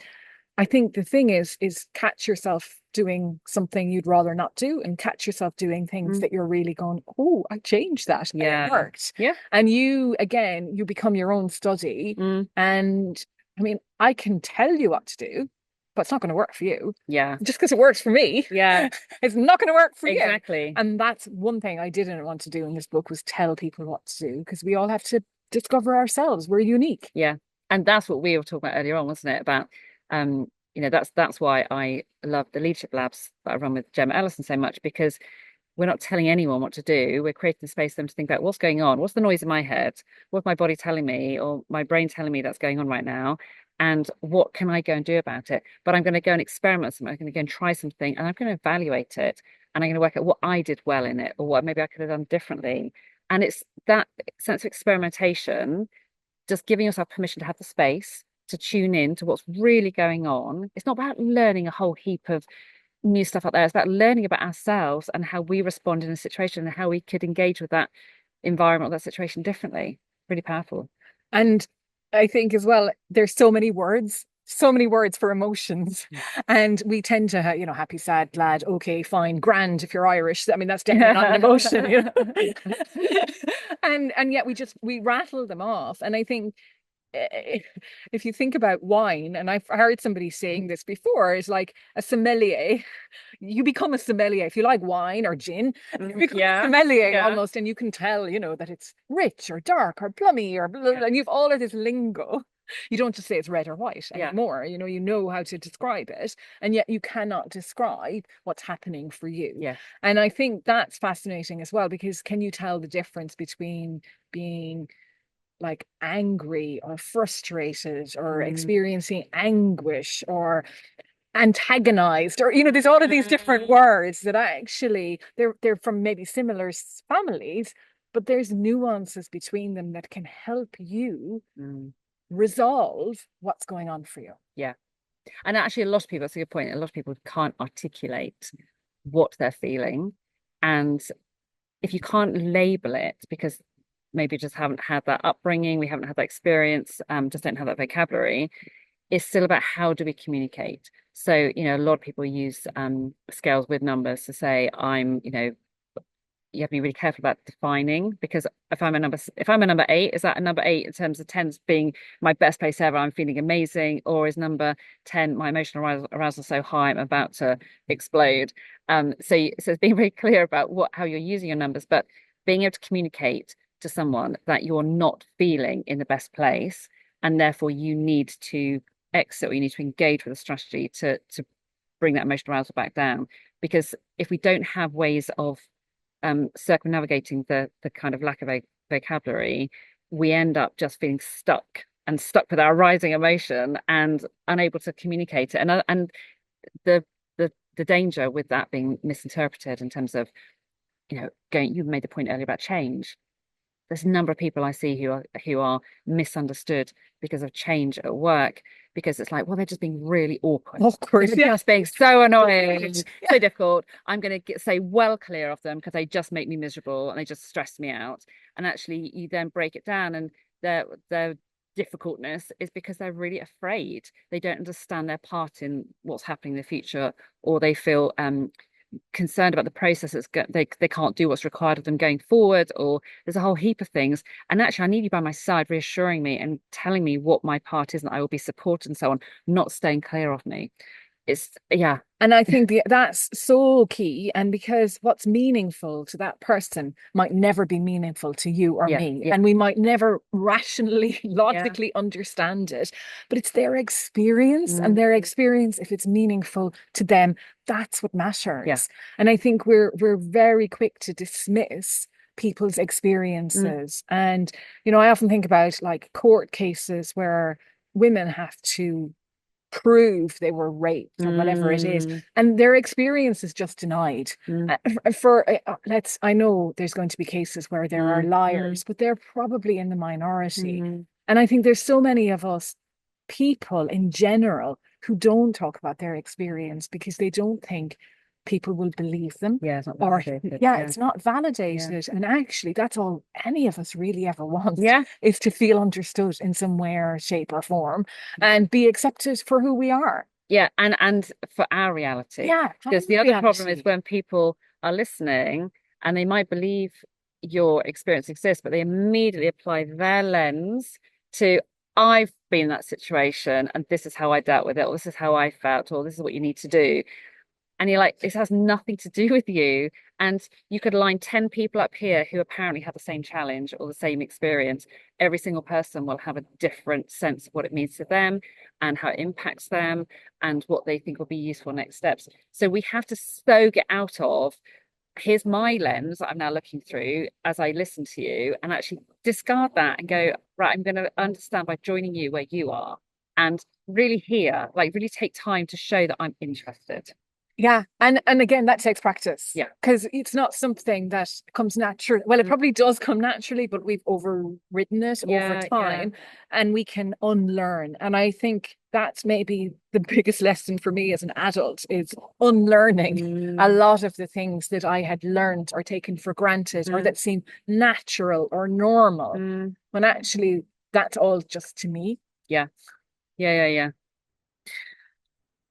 I think the thing is catch yourself doing something you'd rather not do and catch yourself doing things Mm, that you're really going, oh, I changed that and it yeah, worked. yeah. And you, again, you become your own study. Mm, And I mean, I can tell you what to do, but it's not going to work for you. yeah, Just because it works for me, yeah, it's not going to work for you. exactly. And that's one thing I didn't want to do in this book was tell people what to do because we all have to discover ourselves. We're unique. Yeah. And that's what we were talking about earlier on, wasn't it? About that's why I love the leadership labs that I run with Gemma Ellison so much, because we're not telling anyone what to do. We're creating space for them to think about what's going on, what's the noise in my head, what's my body telling me, or my brain telling me that's going on right now, and what can I go and do about it? But I'm going to go and experiment something. I'm going to go and try something, and I'm going to evaluate it, and I'm going to work out what I did well in it, or what maybe I could have done differently. And it's that sense of experimentation, just giving yourself permission to have the space to tune in to what's really going on. It's not about learning a whole heap of new stuff out there. It's about learning about ourselves and how we respond in a situation and how we could engage with that environment or that situation differently. Really powerful. And I think as well, there's so many words for emotions. And we tend to, happy, sad, glad, okay, fine, grand if you're Irish. I mean, that's definitely not an emotion, you know. And yet we rattle them off. And I think eh, if you think about wine, and I've heard somebody saying this before, is like a sommelier. You become a sommelier if you like wine or gin. You become a Yeah, sommelier yeah, almost, and you can tell, that it's rich or dark or plummy or blah, yeah, and you've all of this lingo. You don't just say it's red or white yeah, anymore. You know how to describe it, and yet you cannot describe what's happening for you. yeah. And I think that's fascinating as well, because can you tell the difference between being like angry or frustrated or Mm. experiencing anguish or antagonized or there's all of these different Mm. words that actually they're from maybe similar families, but there's nuances between them that can help you Mm. resolve what's going on for you. Yeah. And actually, a lot of people, that's a good point. A lot of people can't articulate what they're feeling. And if you can't label it because maybe just haven't had that upbringing, we haven't had that experience, just don't have that vocabulary, it's still about how do we communicate. So, a lot of people use scales with numbers to say you have to be really careful about defining, because if I'm a number eight, is that a number eight in terms of tens being my best place ever? I'm feeling amazing, or is number 10 my emotional arousal so high I'm about to explode? So it's being very clear about how you're using your numbers, but being able to communicate to someone that you're not feeling in the best place, and therefore you need to exit, or you need to engage with a strategy to bring that emotional arousal back down. Because if we don't have ways of circumnavigating the kind of lack of a vocabulary, we end up just feeling stuck with our rising emotion and unable to communicate it. And the the danger with that being misinterpreted in terms of, you made the point earlier about change. There's a number of people I see who are misunderstood because of change at work, because it's like, well, they're just being really awkward. Awkward, They're yeah. just being so annoying, Yeah. so difficult. I'm going to say well clear of them because they just make me miserable and they just stress me out. And actually, you then break it down, and their difficultness is because they're really afraid. They don't understand their part in what's happening in the future, or they feel concerned about the processes. They can't do what's required of them going forward, or there's a whole heap of things. And actually, I need you by my side, reassuring me and telling me what my part is, and I will be supported and so on, not staying clear of me. It's yeah, And I think that's so key. And because what's meaningful to that person might never be meaningful to you or yeah, me. yeah, And we might never rationally, yeah. logically understand it, but it's their experience. And Mm, their experience, if it's meaningful to them, that's what yeah. matters. And I think we're very quick to dismiss people's Mm, experiences. And, you know, I often think about like court cases where women have to prove they were raped or whatever it is, mm, and their experience is just denied. mm, Let's, I know there's going to be cases where there are mm, mm, liars, but they're probably in the minority. mm. And I think there's so many of us people in general who don't talk about their experience because they don't think people will believe them, Yeah, it's not or validated. yeah, Yeah, it's not yeah, validated. And actually, that's all any of us really ever want, yeah. is to feel understood in some way or shape or form and be accepted for who we are. Yeah, and for our reality. Yeah, Because our the other problem is reality. when people are listening and they might believe your experience exists, but they immediately apply their lens to, I've been in that situation and this is how I dealt with it, or this is how I felt, or this is what you need to do. And you're like, this has nothing to do with you. And you could line 10 people up here who apparently have the same challenge or the same experience. Every single person will have a different sense of what it means to them and how it impacts them and what they think will be useful next steps. So we have to so get out of, here's my lens that I'm now looking through as I listen to you, and actually discard that and go, right, I'm going to understand by joining you where you are and really hear, like really take time to show that I'm interested. Yeah, and again, that takes practice Yeah. because it's not something that comes natural. Well, it Mm. probably does come naturally, but we've overridden it over Yeah, yeah. time, and we can unlearn. And I think that's maybe the biggest lesson for me as an adult is unlearning a Mm, lot of the things that I had learned or taken for granted or mm, that seem natural or normal, mm. when actually that's all just to me. Yeah, yeah, yeah, yeah.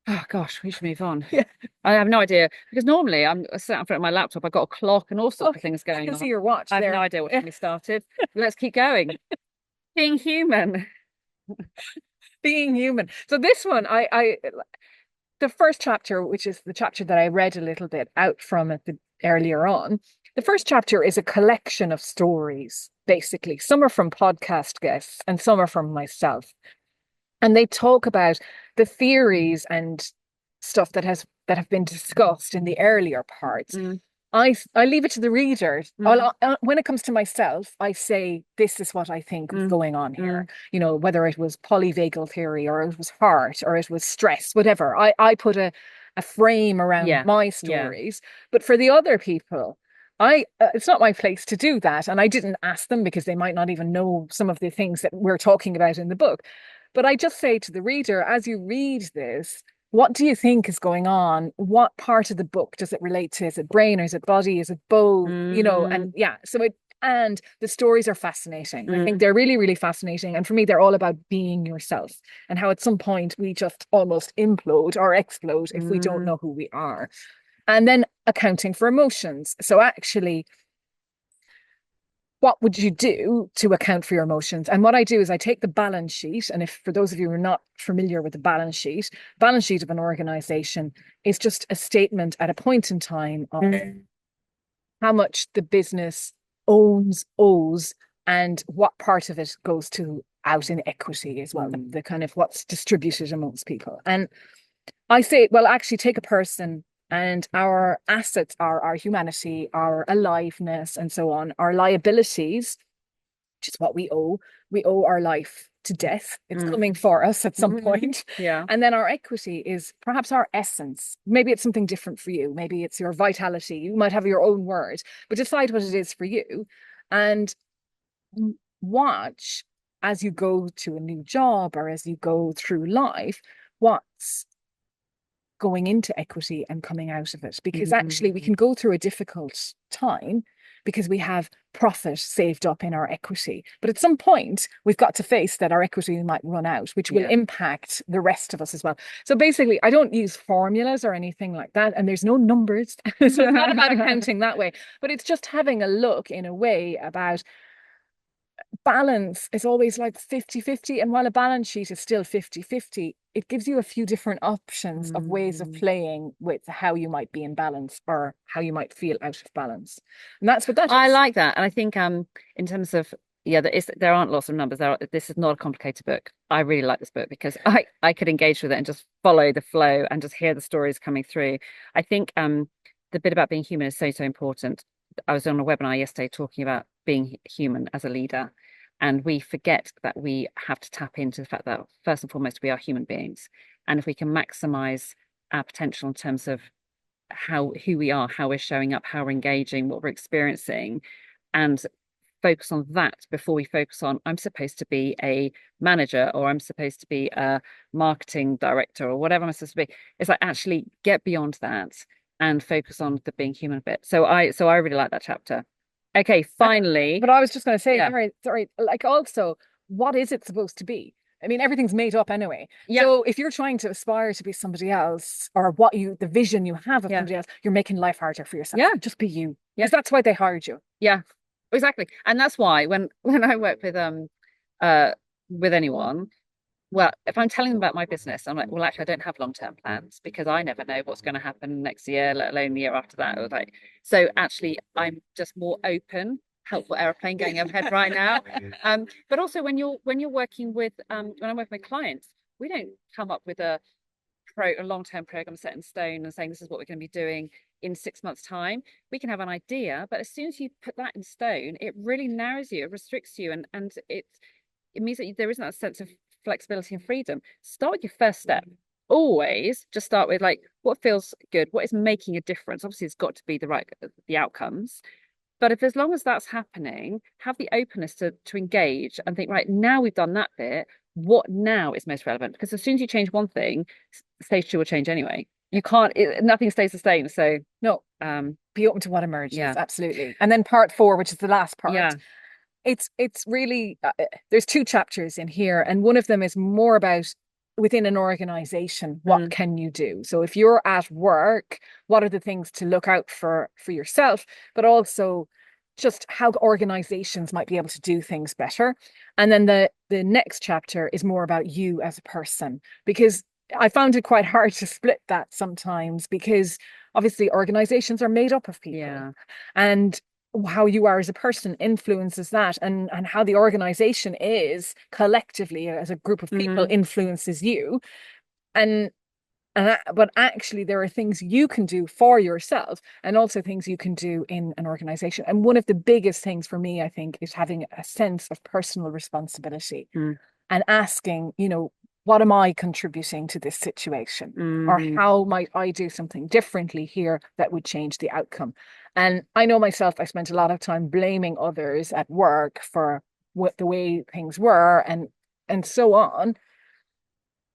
Oh gosh, we should move on. Yeah. I have no idea because normally I'm sat in front of my laptop. I've got a clock and all sorts of Okay, things I going can see on. your watch I have no there. idea what Yeah. time we started. Let's keep going. Being human. Being human. So this one, the first chapter, which is the chapter that I read a little bit out from at the earlier on, the first chapter is a collection of stories, basically. Some are from podcast guests and some are from myself. And they talk about the theories and stuff that have been discussed in the earlier parts. Mm, I leave it to the reader. mm, When it comes to myself, I say this is what I think was mm, going on here. mm. You know, whether it was polyvagal theory or it was heart or it was stress, whatever. I put a frame around Yeah, my yeah. stories. But for the other people, I it's not my place to do that, and I didn't ask them because they might not even know some of the things that we're talking about in the book. But I just say to the reader, as you read this, what do you think is going on? What part of the book does it relate to? Is it brain or is it body? Is it both? You know, and Mm, yeah, and the stories are fascinating. I think mm, they're really, really fascinating. And for me, they're all about being yourself and how at some point we just almost implode or explode if we don't mm, know who we are. And then accounting for emotions. So actually, what would you do to account for your emotions? And what I do is I take the balance sheet. And if for those of you who are not familiar with the balance sheet of an organization is just a statement at a point in time of how much the business owes, and what part of it goes to out in equity as well, mm, the kind of what's distributed amongst people. And I say, well, actually take a person, and our assets are our humanity, our aliveness, and so on. Our liabilities, which is what we owe. We owe our life to death. It's mm, coming for us at some mm. point. Yeah. And then our equity is perhaps our essence. Maybe it's something different for you. Maybe it's your vitality. You might have your own word, but decide what it is for you and watch as you go to a new job or as you go through life, what's going into equity and coming out of it. Because actually, we Mm, can go through a difficult time because we have profit saved up in our equity. But at some point, we've got to face that our equity might run out, which will yeah. impact the rest of us as well. So basically, I don't use formulas or anything like that. And there's no numbers. So it's not about accounting that way, but it's just having a look in a way about balance is always like 50-50. And while a balance sheet is still 50-50, it gives you a few different options of ways of Mm. playing with how you might be in balance or how you might feel out of balance. And that's what that I is. like that. And I think in terms of yeah, there aren't lots of numbers. This is not a complicated book. I really like this book because I could engage with it and just follow the flow and just hear the stories coming through. I think the bit about being human is so, so important. I was on a webinar yesterday talking about being human as a leader, and we forget that we have to tap into the fact that first and foremost we are human beings. And if we can maximize our potential in terms of who we are, how we're showing up, how we're engaging, what we're experiencing, and focus on that before we focus on I'm supposed to be a manager or I'm supposed to be a marketing director or whatever I'm supposed to be. It's like actually get beyond that and focus on the being human bit. So I really like that chapter. Okay, And, finally, but I was just going to say, yeah, sorry, like also, what is it supposed to be? I mean, everything's made up anyway. yeah, So if you're trying to aspire to be somebody else or the vision you have of yeah, somebody else, you're making life harder for yourself. yeah, Just be you. yeah, Because that's why they hired you. yeah, exactly. And that's why when I work uh with anyone, well, if I'm telling them about my business, I'm like, well, actually, I don't have long-term plans because I never know what's going to happen next year, let alone the year after that. Or like, so actually, I'm just more open. Helpful airplane going overhead right now. But also when you're working with when I'm working with clients, we don't come up with a long-term program set in stone and saying this is what we're going to be doing in 6 months' time. We can have an idea, but as soon as you put that in stone, it really narrows you, it restricts you, and it means that there isn't a sense of flexibility and freedom. Start with your first step. Always just start with like what feels good, what is making a difference. Obviously, it's got to be the outcomes. But if as long as that's happening, have the openness to engage and think, right, now we've done that bit, what now is most relevant? Because as soon as you change one thing, stage two will change anyway. You can't, nothing stays the same. So, No, um, be open to what emerges. yeah, Absolutely. And then part four, which is the last part, yeah, it's really there's two chapters in here, and one of them is more about within an organization, what mm, can you do? So if you're at work, what are the things to look out for yourself, but also just how organizations might be able to do things better. And then the next chapter is more about you as a person, because I found it quite hard to split that sometimes because obviously organizations are made up of people yeah, and how you are as a person influences that, and how the organization is collectively as a group of people hmm influences you. And but actually there are things you can do for yourself and also things you can do in an organization. And one of the biggest things for me, I think, is having a sense of personal responsibility mm, and asking, what am I contributing to this situation? Or hmm how might I do something differently here that would change the outcome? And I know myself, I spent a lot of time blaming others at work for what the way things were and so on.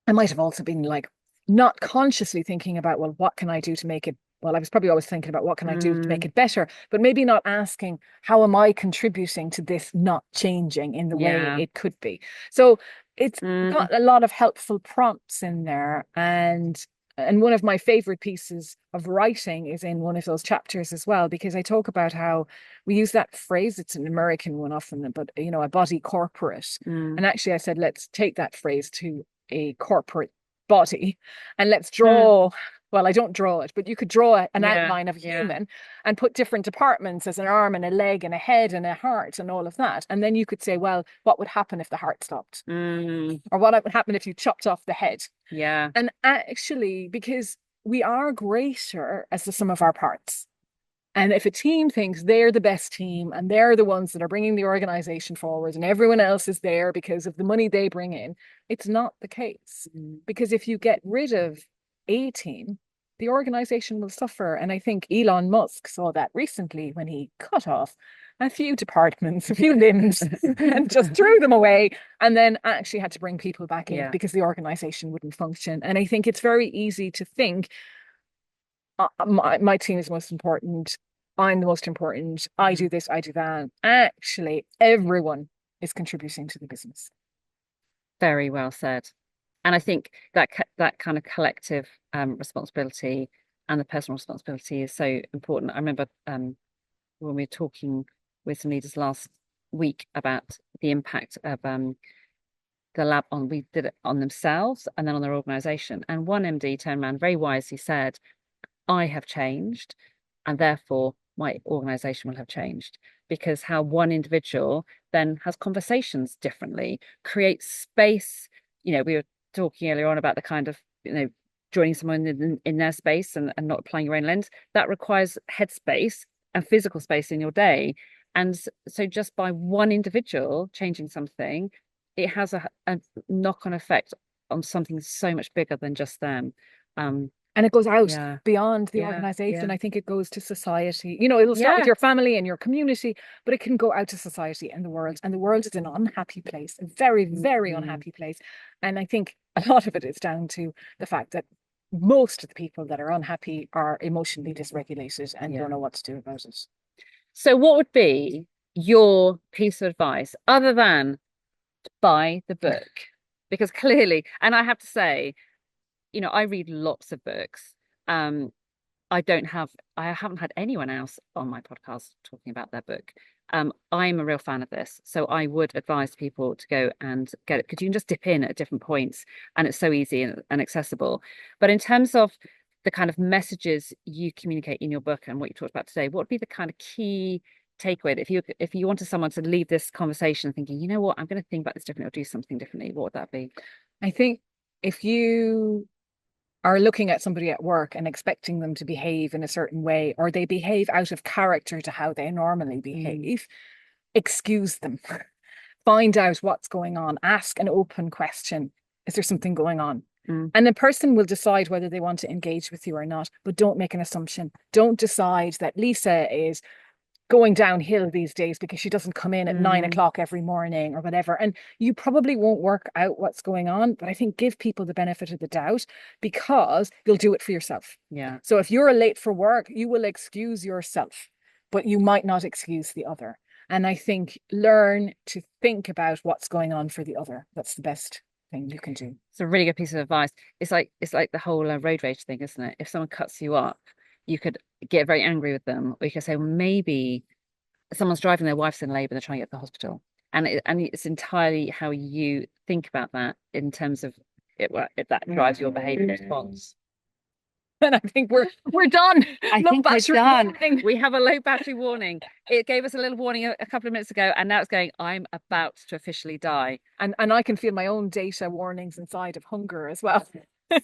I might have also been like not consciously thinking about, well, what can I do to make it? Well, I was probably always thinking about what can I do to make mm, it better, but maybe not asking how am I contributing to this not changing in the way yeah, it could be. So it's mm, got a lot of helpful prompts in there. And one of my favorite pieces of writing is in one of those chapters as well, because I talk about how we use that phrase, it's an American one often, but a body corporate. mm, And actually I said, let's take that phrase to a corporate body and let's mm, draw. Well, I don't draw it, but you could draw an yeah, outline of a yeah, human and put different departments as an arm and a leg and a head and a heart and all of that. And then you could say, well, what would happen if the heart stopped? mm, Or what would happen if you chopped off the head? yeah, And actually, because we are greater as the sum of our parts. And if a team thinks they're the best team and they're the ones that are bringing the organization forward and everyone else is there because of the money they bring in, it's not the case. mm, Because if you get rid of a team, the organization will suffer. And I think Elon Musk saw that recently when he cut off a few departments, a few limbs, and just threw them away, and then actually had to bring people back in yeah, because the organization wouldn't function. And I think it's very easy to think my team is most important. I'm the most important. I do mm. this, I do that. Actually, everyone is contributing to the business. Very well said. And I think that kind of collective responsibility and the personal responsibility is so important. I remember when we were talking with some leaders last week about the impact of the lab on, we did it on themselves and then on their organization. And one MD turned around very wisely said, I have changed, and therefore my organization will have changed, because how one individual then has conversations differently, creates space. We were talking earlier on about the kind of, joining someone in their space and not applying your own lens. That requires headspace and physical space in your day. And so just by one individual changing something, it has a knock-on effect on something so much bigger than just them. And it goes out Yeah. beyond the Yeah. organization. Yeah. I think it goes to society. It'll start with Yeah. your family and your community, but it can go out to society and the world. And the world is an unhappy place, a very, very unhappy place. And I think a lot of it is down to the fact that most of the people that are unhappy are emotionally dysregulated and don't know what to do about it. So what would be your piece of advice other than buy the book? Because clearly, and I have to say, I read lots of books. I haven't had anyone else on my podcast talking about their book. I'm a real fan of this. So I would advise people to go and get it, because you can just dip in at different points and it's so easy and accessible. But in terms of the kind of messages you communicate in your book and what you talked about today, what would be the kind of key takeaway that if you wanted someone to leave this conversation thinking, you know what, I'm going to think about this differently or do something differently, what would that be? I think if you are looking at somebody at work and expecting them to behave in a certain way, or they behave out of character to how they normally behave, excuse them. Find out what's going on. Ask an open question. Is there something going on? And the person will decide whether they want to engage with you or not, but don't make an assumption. Don't decide that Lisa is going downhill these days because she doesn't come in at 9 o'clock every morning or whatever. And you probably won't work out what's going on, but I think give people the benefit of the doubt, because you'll do it for yourself. Yeah. So if you're late for work, you will excuse yourself, but you might not excuse the other. And I think learn to think about what's going on for the other. That's the best thing you can do. It's a really good piece of advice. It's like the whole road rage thing, isn't it? If someone cuts you up, you could get very angry with them, or you could say, well, maybe someone's driving, their wife's in labor, they're trying to get to the hospital, and it's entirely how you think about that in terms of it. If that drives your behaviour response. And I think we're done. I think we're done. We have a low battery warning. It gave us a little warning a couple of minutes ago, and now it's going, I'm about to officially die. And I can feel my own data warnings inside of hunger as well.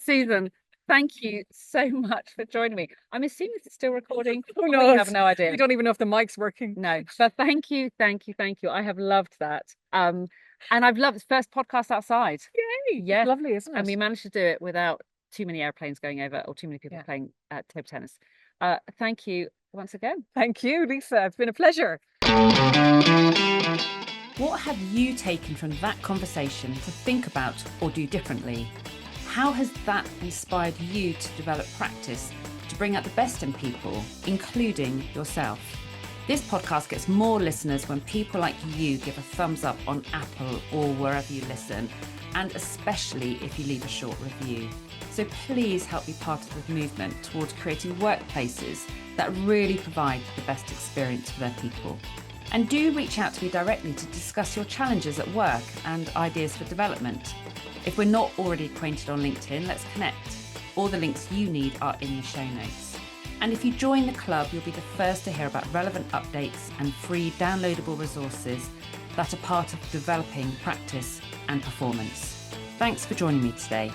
Susan, thank you so much for joining me. I'm assuming it's still recording. Who knows? We have no idea. We don't even know if the mic's working. No, but thank you. I have loved that. And I've loved the first podcast outside. Yay! Yeah, lovely, isn't it? And we managed to do it without too many airplanes going over or too many people playing table tennis. Thank you once again. Thank you, Lisa. It's been a pleasure. What have you taken from that conversation to think about or do differently? How has that inspired you to develop practice to bring out the best in people, including yourself? This podcast gets more listeners when people like you give a thumbs up on Apple or wherever you listen, and especially if you leave a short review. So please help be part of the movement towards creating workplaces that really provide the best experience for their people. And do reach out to me directly to discuss your challenges at work and ideas for development. If we're not already acquainted on LinkedIn, let's connect. All the links you need are in the show notes. And if you join the club, you'll be the first to hear about relevant updates and free downloadable resources that are part of developing practice and performance. Thanks for joining me today.